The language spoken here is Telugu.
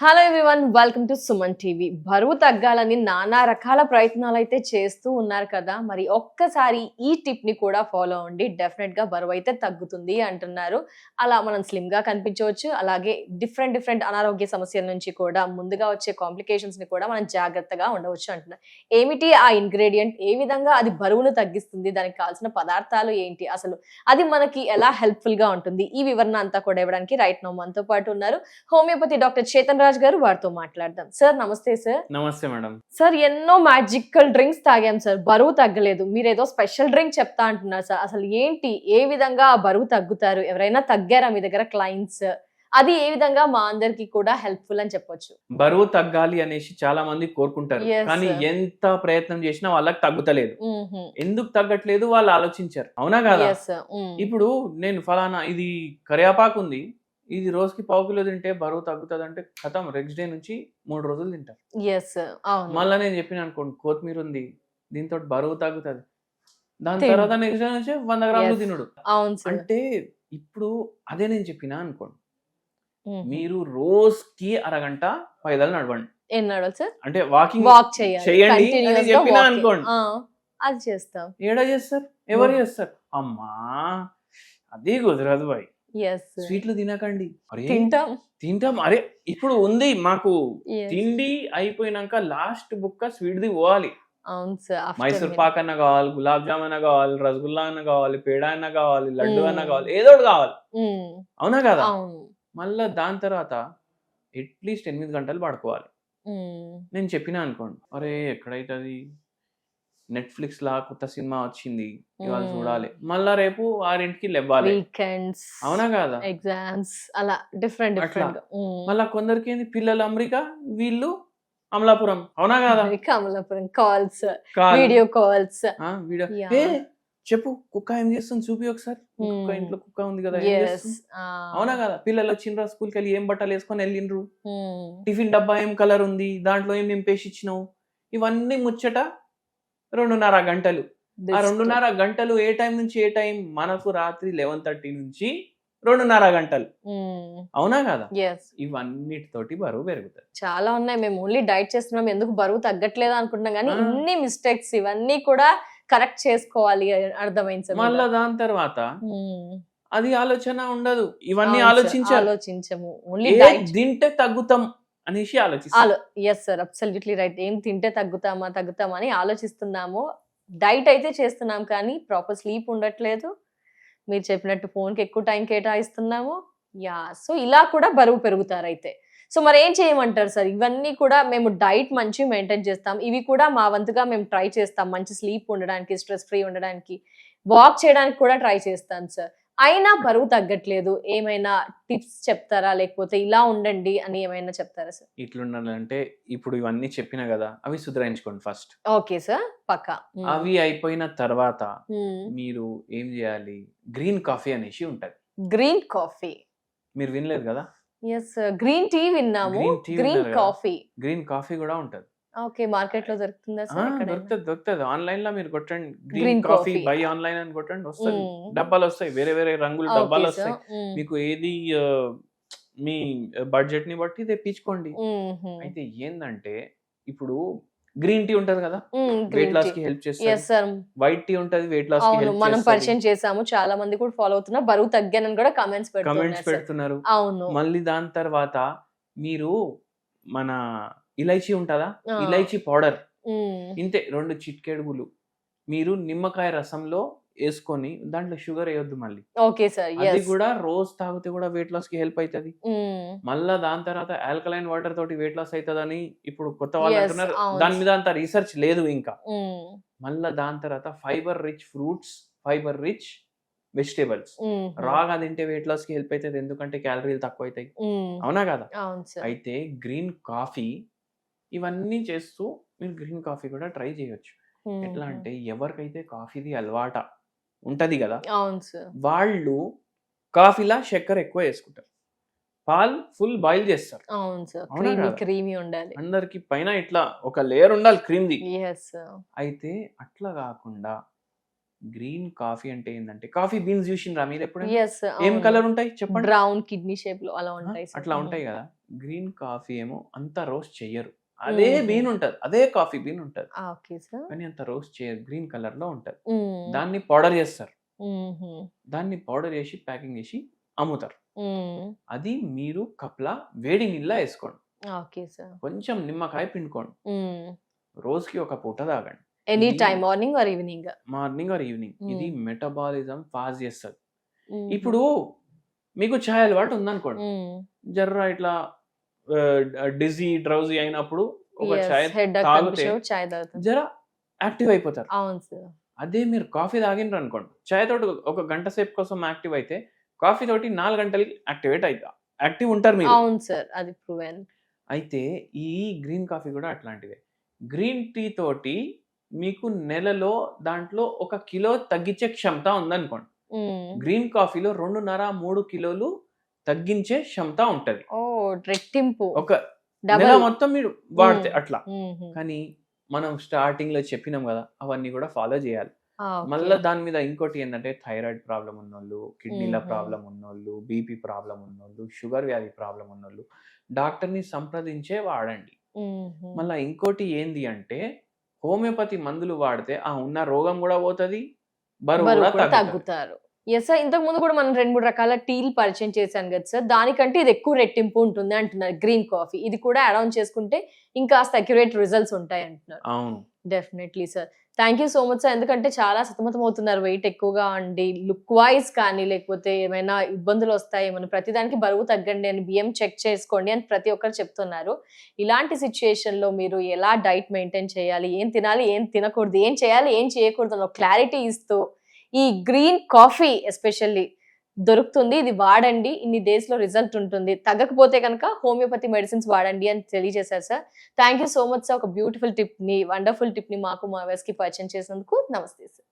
Hello everyone, welcome to Suman TV. బరువు తగ్గాలని నానా రకాల ప్రయత్నాలు అయితే చేస్తూ ఉన్నారు కదా. మరి ఒక్కసారి ఈ టిప్ ని కూడా ఫాలో అవ్వండి, డెఫినెట్ గా బరువు అయితే తగ్గుతుంది అంటున్నారు. అలా మనం స్లిమ్ గా కనిపించవచ్చు, అలాగే డిఫరెంట్ అనారోగ్య సమస్యల నుంచి కూడా ముందుగా వచ్చే కాంప్లికేషన్స్ ని కూడా మనం జాగ్రత్తగా ఉండవచ్చు అంటున్నారు. ఏమిటి ఆ ఇంగ్రీడియంట్, ఏ విధంగా అది బరువును తగ్గిస్తుంది, దానికి కావాల్సిన పదార్థాలు ఏంటి, అసలు అది మనకి ఎలా హెల్ప్ఫుల్ గా ఉంటుంది, ఈ వివరణ అంతా కూడా ఇవ్వడానికి రైట్ నౌ మనతో పాటు ఉన్నారు హోమియోపతి డాక్టర్ చేతన్ రాజ్ గారు. వారితో మాట్లాడదాం. సార్ నమస్తే. సార్ నమస్తే మేడం. సార్ ఎన్నో మ్యాజికల్ డ్రింక్స్ తాగాం సార్, బరువు తగ్గలేదు. మీరు ఏదో స్పెషల్ డ్రింక్ చెప్తా అంటున్నారు సార్. అసలు ఏంటి, ఏ విధంగా ఆ బరువు తగ్గుతారు? ఎవరైనా తగ్గారా మీ దగ్గర క్లయింట్స్? అది ఏ విధంగా మా అందరికి కూడా హెల్ప్ఫుల్ అని చెప్పొచ్చు. బరువు తగ్గాలి అనేసి చాలా మంది కోరుకుంటారు, Yes, కానీ sir. ఎంత ప్రయత్నం చేసినా వాళ్ళకి తగ్గుతలేదు. ఎందుకు తగ్గట్లేదు వాళ్ళు ఆలోచించారు, అవునా కదా? ఇప్పుడు నేను ఫలానా ఇది కరియాపాకు ఉంది, ఇది రోజుకి 1/2 కిలో తింటే బరువు తగ్గుతుంది అంటే ఖతం, నెక్స్ట్ డే నుంచి 3 రోజులు తింటారు. మళ్ళీ నేను చెప్పిన అనుకోండి, కొత్తిమీర ఉంది, దీంతో బరువు తగ్గుతుంది, దాని తర్వాత నెక్స్ట్ డే నుంచి 100 గ్రాములు తినడు. అంటే ఇప్పుడు అదే నేను చెప్పిన అనుకోండి, మీరు రోజుకి అరగంట పైదలు నడవండి. అంటే వాకింగ్ చేయండి అని చెప్పినా అనుకోండి, అది చేస్తాం. ఏడా చేస్తారు, ఎవరు చేస్తారు? అమ్మా అది కుదరదు బాయ్. స్వీట్లు తినకండి. తింటాం. అరే ఇప్పుడు ఉంది మాకు తిండి అయిపోయినాక లాస్ట్ బుక్క స్వీట్ ది పోవాలి. మైసూర్ పాక్ అన్న కావాలి, గులాబ్ జామ్ అన్న కావాలి, రసగుల్లా అన్న కావాలి, పేడ అన్న కావాలి, లడ్డు అన్న కావాలి, ఏదో ఒకటి కావాలి, అవునా కదా? మళ్ళా దాని తర్వాత అట్లీస్ట్ 8 గంటలు పడుకోవాలి. నేను చెప్పినా అనుకోండి, అరే ఎక్కడైతుంది, నెట్ఫ్లిక్స్ లా కొత్త సినిమా వచ్చింది, ఇవాళ చూడాలి, మళ్ళా రేపు 6ంటికి లేవాలి, వీకెండ్స్, అవునా కదా? ఎగ్జామ్స్, అలా డిఫరెంట్. మళ్ళా కొందరికి ఏంది, పిల్లలు అమెరికా, వీళ్ళు అమలాపురం, అవునా కదా? Amalapuram calls, video calls. చెప్పు కుక్క ఏం చేస్తుంది చూపి ఒకసారి, కుక్క ఇంట్లో కుక్క ఉంది కదా, అవునా కదా? పిల్లలు వచ్చిండ్రా స్కూల్కి వెళ్ళి, ఏం బట్టలు వేసుకొని వెళ్ళిండ్రు, టిఫిన్ డబ్బా ఏం కలర్ ఉంది, దాంట్లో ఏం నింపేసి ఇచ్చినావు, ఇవన్నీ ముచ్చట 2.5 గంటలు. ఆ 2.5 గంటలు ఏ టైం నుంచి ఏ టైం? మనకు రాత్రి 11:30 నుంచి 2.5 గంటలు, అవునా కదా? ఇవన్నిటితోటి బరువు పెరుగుతుంది. చాలా ఉన్నాయి. మేము ఓన్లీ డైట్ చేస్తున్నాం, ఎందుకు బరువు తగ్గట్లేదు అనుకుంటున్నాం, కానీ ఇన్ని మిస్టేక్స్, ఇవన్నీ కూడా కరెక్ట్ చేసుకోవాలి, అర్థమైంది. మళ్ళా దాని తర్వాత అది ఆలోచన ఉండదు, ఇవన్నీ ఆలోచించము, ఓన్లీ తింటే తగ్గుతాం అనేసి ఆలోచిస్తాం. Yes sir, absolutely right. ఏం తింటే తగ్గుతామా అని ఆలోచిస్తున్నాము. డైట్ అయితే చేస్తున్నాం, కానీ ప్రాపర్ స్లీప్ ఉండట్లేదు. మీరు చెప్పినట్టు ఫోన్కి ఎక్కువ టైం కేటాయిస్తున్నాము. సో ఇలా కూడా బరువు పెరుగుతారు అయితే. సో మరి ఏం చేయమంటారు సార్? ఇవన్నీ కూడా మేము డైట్ మంచి మెయింటైన్ చేస్తాం, ఇవి కూడా మా వంతుగా మేము ట్రై చేస్తాం, మంచి స్లీప్ ఉండడానికి, స్ట్రెస్ ఫ్రీ ఉండడానికి, వాక్ చేయడానికి కూడా ట్రై చేస్తాను సార్, అయినా బరువు తగ్గట్లేదు. ఏమైనా టిప్స్ చెప్తారా, లేకపోతే ఇలా ఉండండి అని ఏమైనా చెప్తారా సార్? ఇట్లుండాలంటే ఇప్పుడు ఇవన్నీ చెప్పినా కదా, అవి సుధరించుకోండి ఫస్ట్. ఓకే సార్, పక్కా. అవి అయిపోయిన తర్వాత మీరు ఏం చేయాలి, గ్రీన్ కాఫీ అనేసి ఉంటది. గ్రీన్ కాఫీ మీరు వినలేదు కదా? గ్రీన్ టీ విన్నాము, గ్రీన్ కాఫీ కూడా ఉంటది. ఓకే, మార్కెట్ లో దొరుకుతుందా సార్? దొరుకుతుంది. ఆన్లైన్ లో మీరు కొట్టండి గ్రీన్ కాఫీ బై ఆన్లైన్ అని కొట్టండి, వస్తుంది. డబ్బాలు వస్తాయి, వేరే రంగుల డబ్బాలు వస్తాయి. మీకు ఏది మీ బడ్జెట్ ని బట్టి తెప్పించుకోండి. అయితే ఏంటంటే ఇప్పుడు గ్రీన్ టీ ఉంటది కదా, వెయిట్ లాస్ కి హెల్ప్ చేస్తుంది. వైట్ టీ ఉంటది, వెయిట్ లాస్ కి హెల్ప్ మనం పరిచయం చేసాము, చాలా మంది కూడా ఫాలో అవుతున్నారు, బరువు తగ్గానని కూడా కమెంట్స్ పెడుతున్నారు. అవును. మళ్ళీ దాని తర్వాత మీరు మన ఇలైచీ ఉంటదా, ఇలైచీ పౌడర్ ఇంతే 2 చిటికెడుగులు మీరు నిమ్మకాయ రసంలో వేసుకొని, దాంట్లో షుగర్ వేయొద్దు మళ్ళీ. ఓకే సార్, అది కూడా రోజు తాగితే కూడా వెయిట్ లాస్ కి హెల్ప్ అవుతుంది. మళ్ళా దాని తర్వాత ఆల్కలైన్ వాటర్ తోటి వెయిట్ లాస్ అవుతుందని ఇప్పుడు కొత్త వాళ్ళు అంటున్నారు, దాని మీద అంత రీసెర్చ్ లేదు ఇంకా. మళ్ళా దాని తర్వాత fibre rich fruits, fibre rich vegetables రాగా తింటే వెయిట్ లాస్ కి హెల్ప్ అవుతుంది, ఎందుకంటే క్యాలరీలు తక్కువ అవుతాయి, అవునా కదా? అయితే గ్రీన్ కాఫీ ఇవన్నీ చేస్తూ మీరు గ్రీన్ కాఫీ కూడా ట్రై చేయొచ్చు. ఎట్లా అంటే ఎవరికైతే కాఫీది అలవాట ఉంటది కదా, వాళ్ళు కాఫీలా చక్కెర ఎక్కువ వేసుకుంటారు, పాలు ఫుల్ బాయిల్ చేస్తారు, అందరికి పైన ఇట్లా ఒక లేయర్ ఉండాలి క్రీమ్ ది. అయితే అట్లా కాకుండా గ్రీన్ కాఫీ అంటే ఏంటంటే కాఫీ బీన్స్ చూసిండ్రా మీరు ఎప్పుడు ఎస్ ఏం కలర్ ఉంటాయి చెప్పండి బ్రౌన్ కిడ్నీ షేప్ లో అలా ఉంటాయి sir. అట్లా ఉంటాయి కదా గ్రీన్ కాఫీ ఏమో అంత రోస్ట్ చెయ్యరు అదే బీన్ ఉంటది అదే కాఫీ బీన్ ఉంటది ఓకే సార్ కానీ అంత రోస్ట్ చేయరు గ్రీన్ కలర్ లో ఉంటది దాన్ని పౌడర్ చేస్తారు దాన్ని పౌడర్ చేసి ప్యాకింగ్ చేసి అమ్ముతారు అది మీరు కప్లా వేడి నీళ్ళ వేసుకోండి ఓకే సార్ కొంచెం నిమ్మకాయ పిండుకోండి రోజుకి ఒక పూట తాగండి ఎనీ ఇది time morning or evening morning or evening ఇది మెటబాలిజం ఫాస్ట్ చేస్తుంది ఇప్పుడు మీకు ఛాయ్ అలవాటు ఉందనుకోండి జర్ర ఇట్లా డిజీ డ్రౌజీ అయినప్పుడు ఒక ఛాయ్ తాగితే చాయ్ తాగుతాం జర యాక్టివ్ అయిపోతారు అవును సార్ అదే మీరు కాఫీ తాగినరు అనుకోండి ఛాయ్ తోటి ఒక గంట సేపు కోసం యాక్టివ్ అయితే కాఫీ తోటి 4 గంటలకి యాక్టివ్ ఉంటారు మీరు అవును సార్ అది ప్రూవెన్ అయితే ఈ గ్రీన్ కాఫీ కూడా అట్లాంటిదే గ్రీన్ టీ తోటి మీకు నెలలో దాంట్లో 1 కిలో తగ్గించే క్షమత ఉందనుకోండి గ్రీన్ కాఫీలో 2.5-3 కిలోలు తగ్గించే క్షమత ఉంటది ఓ రెట్టింపు ఒక నెల మొత్తం మీరు వాడితే అట్లా కానీ మనం స్టార్టింగ్ లో చెప్పినాం కదా అవన్నీ కూడా ఫాలో చేయాలి మళ్ళీ దాని మీద ఇంకోటి ఏంటంటే థైరాయిడ్ ప్రాబ్లం ఉన్నోళ్ళు కిడ్నీల ప్రాబ్లం ఉన్నోళ్ళు బీపీ ప్రాబ్లం ఉన్నోళ్ళు షుగర్ వ్యాధి ప్రాబ్లం ఉన్నోళ్ళు డాక్టర్ని సంప్రదించే వాడండి మళ్ళీ ఇంకోటి ఏంది అంటే హోమియోపతి మందులు వాడితే ఆ ఉన్న రోగం కూడా పోతుంది బరువు కూడా తగ్గుతారు ఎస్ సార్ ఇంతకు ముందు కూడా మనం 2-3 రకాల టీలు పరిచయం చేశాను కదా సార్ దానికంటే ఇది ఎక్కువ రెట్టింపు ఉంటుంది అంటున్నారు గ్రీన్ కాఫీ ఇది కూడా యాడ్ ఆన్ చేసుకుంటే ఇంకా అక్యురేట్ రిజల్ట్స్ ఉంటాయి అంటున్నారు అవును definitely sir thank you so much sir ఎందుకంటే చాలా సతమతం అవుతున్నారు వెయిట్ ఎక్కువగా అండి లుక్ వైజ్ కానీ లేకపోతే ఏమైనా ఇబ్బందులు వస్తాయి ఏమైనా ప్రతిదానికి బరువు తగ్గండి అని బియ్యం చెక్ చేసుకోండి అని ప్రతి ఒక్కరు చెప్తున్నారు ఇలాంటి సిచ్యుయేషన్ లో మీరు ఎలా డైట్ మెయింటైన్ చేయాలి ఏం తినాలి ఏం తినకూడదు ఏం చేయాలి ఏం చేయకూడదు అని క్లారిటీ ఇస్తూ ఈ గ్రీన్ కాఫీ ఎస్పెషల్లీ దొరుకుతుంది ఇది వాడండి ఇన్ని డేస్ లో రిజల్ట్ ఉంటుంది తగ్గకపోతే కనుక హోమియోపతి మెడిసిన్స్ వాడండి అని తెలియజేశారు sir thank you so much sir ఒక బ్యూటిఫుల్ టిప్ ని వండర్ఫుల్ టిప్ ని మాకు మా వ్యూవర్స్ కి పరిచయం చేసినందుకు నమస్తే సార్